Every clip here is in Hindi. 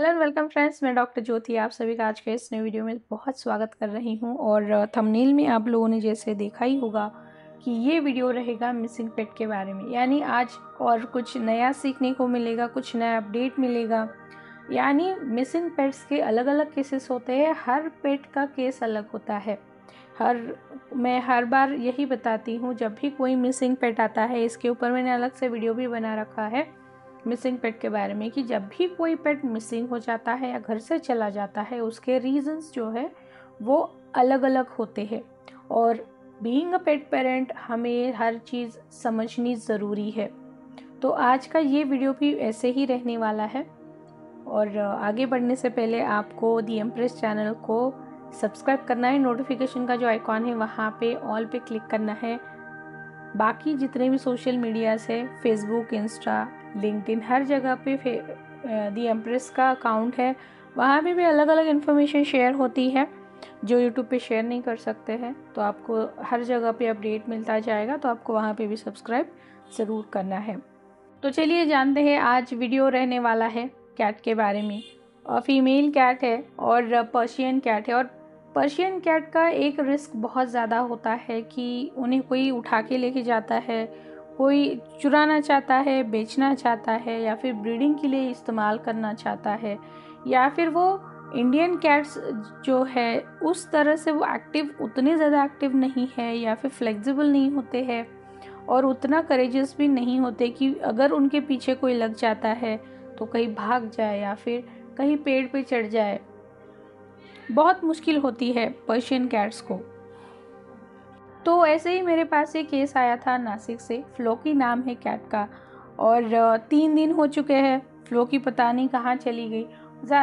हेलो एंड वेलकम फ्रेंड्स, मैं डॉक्टर ज्योति आप सभी का आज के इस नए वीडियो में बहुत स्वागत कर रही हूं। और थंबनेल में आप लोगों ने जैसे देखा ही होगा कि ये वीडियो रहेगा मिसिंग पेट के बारे में। यानी आज और कुछ नया सीखने को मिलेगा, कुछ नया अपडेट मिलेगा। यानी मिसिंग पेट्स के अलग अलग केसेस होते हैं, हर पेट का केस अलग होता है। मैं हर बार यही बताती हूँ, जब भी कोई मिसिंग पेट आता है, इसके ऊपर मैंने अलग से वीडियो भी बना रखा है मिसिंग पेट के बारे में, कि जब भी कोई पेट मिसिंग हो जाता है या घर से चला जाता है, उसके रीजंस जो है वो अलग अलग होते हैं। और बीइंग अ पेट पेरेंट हमें हर चीज़ समझनी ज़रूरी है। तो आज का ये वीडियो भी ऐसे ही रहने वाला है। और आगे बढ़ने से पहले आपको दी एम्प्रेस चैनल को सब्सक्राइब करना है, नोटिफिकेशन का जो आइकॉन है वहाँ पे ऑल पे क्लिक करना है। बाकी जितने भी सोशल मीडियाज़ है, फेसबुक, इंस्टा, लिंक्डइन, हर जगह पे दी एम्प्रेस का अकाउंट है, वहाँ पे भी अलग अलग इन्फॉर्मेशन शेयर होती है जो यूट्यूब पे शेयर नहीं कर सकते हैं। तो आपको हर जगह पे अपडेट मिलता जाएगा, तो आपको वहाँ पे भी सब्सक्राइब ज़रूर करना है। तो चलिए जानते हैं, आज वीडियो रहने वाला है कैट के बारे में। फीमेल कैट है और पर्शियन कैट है। और पर्शियन कैट का एक रिस्क बहुत ज़्यादा होता है कि उन्हें कोई उठा के लेके जाता है, कोई चुराना चाहता है, बेचना चाहता है, या फिर ब्रीडिंग के लिए इस्तेमाल करना चाहता है, या फिर वो इंडियन कैट्स जो है उस तरह से वो उतने ज़्यादा एक्टिव नहीं है, या फिर फ्लेक्सिबल नहीं होते हैं, और उतना करेजियस भी नहीं होते कि अगर उनके पीछे कोई लग जाता है तो कहीं भाग जाए या फिर कहीं पेड़ पे चढ़ जाए। बहुत मुश्किल होती है पर्शियन कैट्स को। तो ऐसे ही मेरे पास एक केस आया था नासिक से। फ्लोकी नाम है कैट का, और 3 दिन हो चुके हैं। फ्लोकी पता नहीं कहाँ चली गई।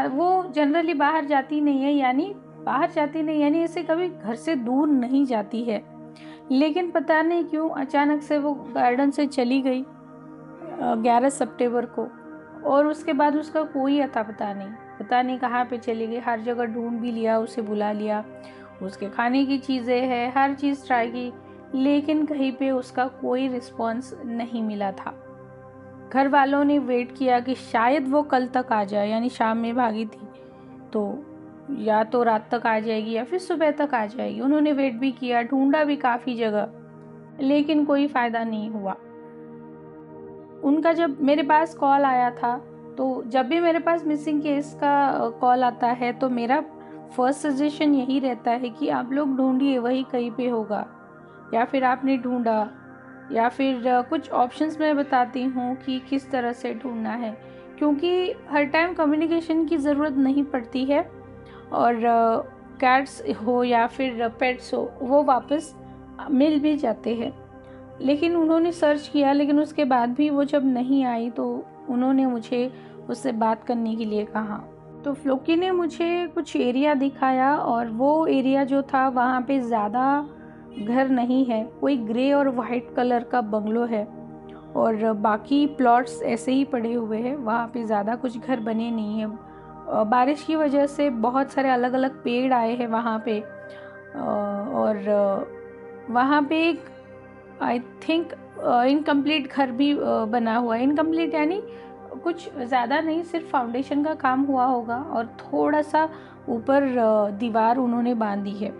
वो जनरली बाहर जाती नहीं है, यानी ऐसे कभी घर से दूर नहीं जाती है, लेकिन पता नहीं क्यों अचानक से वो गार्डन से चली गई 11 सितंबर को। और उसके बाद उसका कोई अता पता नहीं कहाँ पे चली गई। हर जगह ढूंढ भी लिया, उसे बुला लिया, उसके खाने की चीज़ें हैं, हर चीज़ ट्राई की, लेकिन कहीं पे उसका कोई रिस्पॉन्स नहीं मिला था। घर वालों ने वेट किया कि शायद वो कल तक आ जाए, यानी शाम में भागी थी तो या तो रात तक आ जाएगी या फिर सुबह तक आ जाएगी। उन्होंने वेट भी किया, ढूंढा भी काफ़ी जगह, लेकिन कोई फ़ायदा नहीं हुआ। उनका जब मेरे पास कॉल आया था, तो जब भी मेरे पास मिसिंग केस का कॉल आता है तो मेरा फर्स्ट सजेशन यही रहता है कि आप लोग ढूंढिए, वही कहीं पे होगा, या फिर आपने ढूंढा, या फिर कुछ ऑप्शंस मैं बताती हूँ कि किस तरह से ढूंढना है, क्योंकि हर टाइम कम्युनिकेशन की ज़रूरत नहीं पड़ती है। और कैट्स हो या फिर पेट्स हो, वो वापस मिल भी जाते हैं। लेकिन उन्होंने सर्च किया, लेकिन उसके बाद भी वो जब नहीं आई तो उन्होंने मुझे उससे बात करने के लिए कहा। तो फ्लोकी ने मुझे कुछ एरिया दिखाया, और वो एरिया जो था वहाँ पे ज़्यादा घर नहीं है, कोई ग्रे और वाइट कलर का बंगलो है, और बाकी प्लॉट्स ऐसे ही पड़े हुए हैं। वहाँ पे ज़्यादा कुछ घर बने नहीं हैं। बारिश की वजह से बहुत सारे अलग अलग पेड़ आए हैं वहाँ पे। और वहाँ पे एक आई थिंक इनकम्प्लीट घर भी बना हुआ है। इनकम्प्लीट यानी कुछ ज़्यादा नहीं, सिर्फ फाउंडेशन का काम हुआ होगा, और थोड़ा सा ऊपर दीवार उन्होंने बांधी है,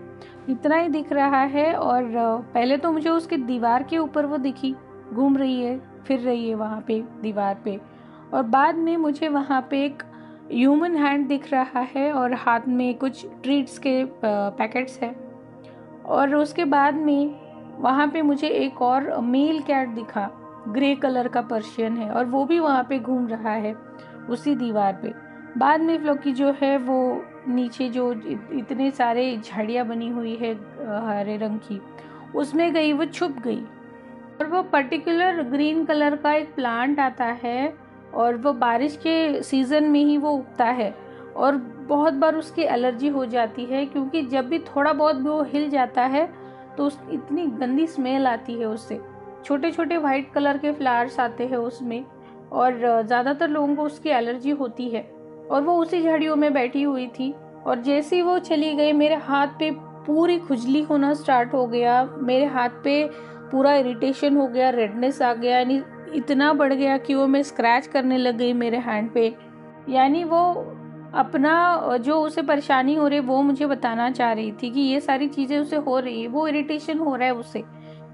इतना ही दिख रहा है। और पहले तो मुझे उसके दीवार के ऊपर वो दिखी, घूम रही है, फिर रही है वहाँ पे दीवार पे। और बाद में मुझे वहाँ पे एक ह्यूमन हैंड दिख रहा है, और हाथ में कुछ ट्रीट्स के पैकेट्स है। और उसके बाद में वहाँ पे मुझे एक और मेल कैट दिखा, ग्रे कलर का पर्शियन है, और वो भी वहाँ पे घूम रहा है उसी दीवार पे। बाद में फ्लोकी जो है वो नीचे जो इतने सारे झाड़ियाँ बनी हुई है हरे रंग की, उसमें गई, वो छुप गई। और वो पर्टिकुलर ग्रीन कलर का एक प्लांट आता है, और वो बारिश के सीज़न में ही वो उगता है, और बहुत बार उसकी एलर्जी हो जाती है, क्योंकि जब भी थोड़ा बहुत भी वो हिल जाता है तो इतनी गंदी स्मेल आती है उससे। छोटे छोटे वाइट कलर के फ्लावर्स आते हैं उसमें, और ज़्यादातर लोगों को उसकी एलर्जी होती है। और वो उसी झाड़ियों में बैठी हुई थी, और जैसे ही वो चली गई मेरे हाथ पे पूरी खुजली होना स्टार्ट हो गया। मेरे हाथ पे पूरा इरिटेशन हो गया, रेडनेस आ गया, यानी इतना बढ़ गया कि वो मैं स्क्रैच करने लग गई मेरे हैंड पे। यानी वो अपना जो उसे परेशानी हो रही है वो मुझे बताना चाह रही थी कि ये सारी चीज़ें उसे हो रही है, वो इरिटेशन हो रहा है उसे,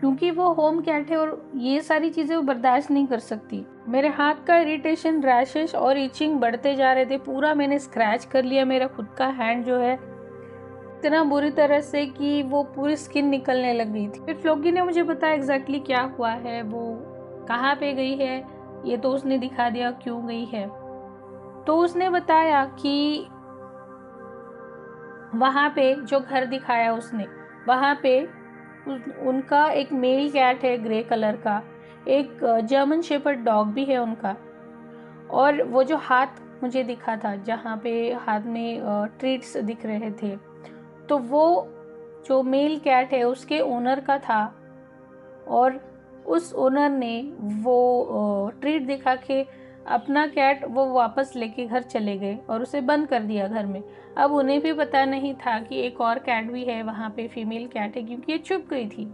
क्योंकि वो होम कैट है और ये सारी चीज़ें वो बर्दाश्त नहीं कर सकती। मेरे हाथ का इरिटेशन, रैशेस और इचिंग बढ़ते जा रहे थे। पूरा मैंने स्क्रैच कर लिया मेरा खुद का हैंड जो है, इतना बुरी तरह से कि वो पूरी स्किन निकलने लग गई थी। फिर फ्लोकी ने मुझे बताया एग्जैक्टली क्या हुआ है, वो कहाँ पे गई है, ये तो उसने दिखा दिया क्यों गई है। तो उसने बताया कि वहाँ पे जो घर दिखाया उसने, वहाँ पे उनका एक मेल कैट है ग्रे कलर का, एक जर्मन शेपर्ड डॉग भी है उनका, और वो जो हाथ मुझे दिखा था जहाँ पे हाथ में ट्रीट्स दिख रहे थे, तो वो जो मेल कैट है उसके ओनर का था, और उस ओनर ने वो ट्रीट दिखा के अपना कैट वो वापस लेके घर चले गए और उसे बंद कर दिया घर में। अब उन्हें भी पता नहीं था कि एक और कैट भी है वहाँ पे, फीमेल कैट है, क्योंकि ये छुप गई थी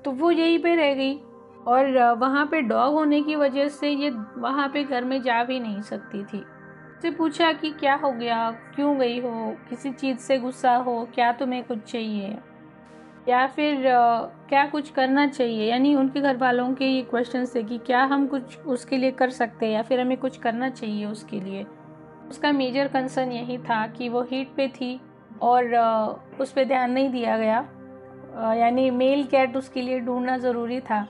तो वो यहीं पे रह गई। और वहाँ पे डॉग होने की वजह से ये वहाँ पे घर में जा भी नहीं सकती थी। उससे पूछा कि क्या हो गया, क्यों गई हो, किसी चीज़ से गुस्सा हो क्या, तुम्हें कुछ चाहिए या फिर क्या कुछ करना चाहिए, यानी उनके घर वालों के ये क्वेश्चन थे कि क्या हम कुछ उसके लिए कर सकते हैं या फिर हमें कुछ करना चाहिए उसके लिए। उसका मेजर कंसर्न यही था कि वो हीट पे थी और उस पर ध्यान नहीं दिया गया, यानी मेल कैट उसके लिए ढूंढना ज़रूरी था,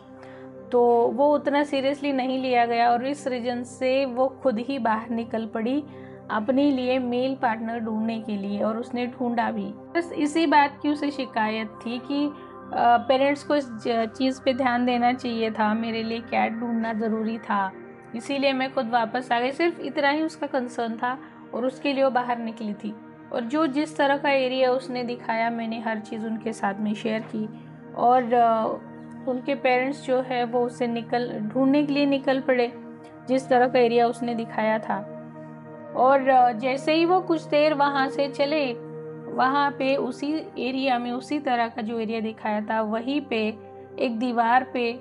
तो वो उतना सीरियसली नहीं लिया गया और इस रीज़न से वो खुद ही बाहर निकल पड़ी अपने लिए मेल पार्टनर ढूंढने के लिए, और उसने ढूंढा भी। बस इसी बात की उसे शिकायत थी कि पेरेंट्स को इस चीज़ पे ध्यान देना चाहिए था, मेरे लिए कैट ढूंढना ज़रूरी था, इसीलिए मैं खुद वापस आ गई। सिर्फ इतना ही उसका कंसर्न था और उसके लिए वो बाहर निकली थी। और जो जिस तरह का एरिया उसने दिखाया मैंने हर चीज़ उनके साथ में शेयर की, और उनके पेरेंट्स जो है वो उसे ढूंढने के लिए निकल पड़े जिस तरह का एरिया उसने दिखाया था। और जैसे ही वो कुछ देर वहाँ से चले, वहाँ पे उसी एरिया में, उसी तरह का जो एरिया दिखाया था वहीं पे एक दीवार पे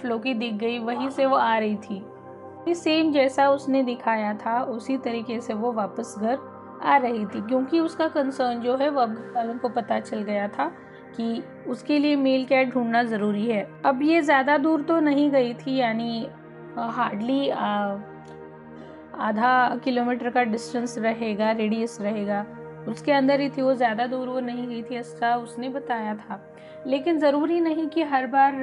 फ्लोकी दिख गई, वहीं से वो आ रही थी। सेम जैसा उसने दिखाया था उसी तरीके से वो वापस घर आ रही थी, क्योंकि उसका कंसर्न जो है वो अब वालों को पता चल गया था कि उसके लिए मेल कैट ढूंढना ज़रूरी है। अब ये ज़्यादा दूर तो नहीं गई थी, यानी हार्डली आधा किलोमीटर का डिस्टेंस रहेगा, रेडियस रहेगा, उसके अंदर ही थी वो, ज़्यादा दूर वो नहीं गई थी, ऐसा उसने बताया था। लेकिन ज़रूरी नहीं कि हर बार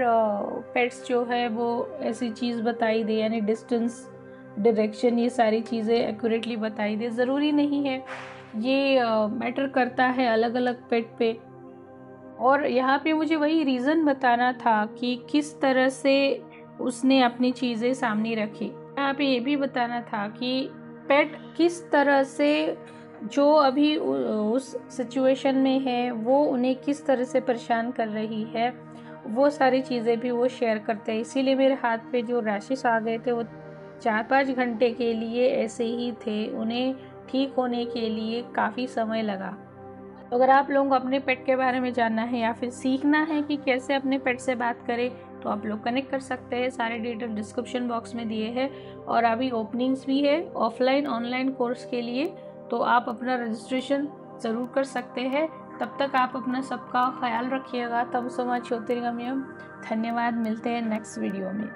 पेट्स जो है वो ऐसी चीज़ बताई दे, यानी डिस्टेंस, डायरेक्शन, ये सारी चीज़ें एक्यूरेटली बताई दे, ज़रूरी नहीं है। ये मैटर करता है अलग अलग पेट पे। और यहाँ पे मुझे वही रीज़न बताना था कि किस तरह से उसने अपनी चीज़ें सामने रखी। यहाँ पे ये भी बताना था कि पेट किस तरह से, जो अभी उस सिचुएशन में है, वो उन्हें किस तरह से परेशान कर रही है, वो सारी चीज़ें भी वो शेयर करते हैं। इसीलिए मेरे हाथ पे जो रैशेस आ गए थे वो 4-5 घंटे के लिए ऐसे ही थे, उन्हें ठीक होने के लिए काफ़ी समय लगा। तो अगर आप लोगों को अपने पेट के बारे में जानना है या फिर सीखना है कि कैसे अपने पेट से बात करें, तो आप लोग कनेक्ट कर सकते हैं। सारे डिटेल डिस्क्रिप्शन बॉक्स में दिए हैं, और अभी ओपनिंग्स भी है ऑफलाइन ऑनलाइन कोर्स के लिए, तो आप अपना रजिस्ट्रेशन ज़रूर कर सकते हैं। तब तक आप अपना सबका ख्याल रखिएगा। तब सो मच, ज्योतिर्गमयम। धन्यवाद, मिलते हैं नेक्स्ट वीडियो में।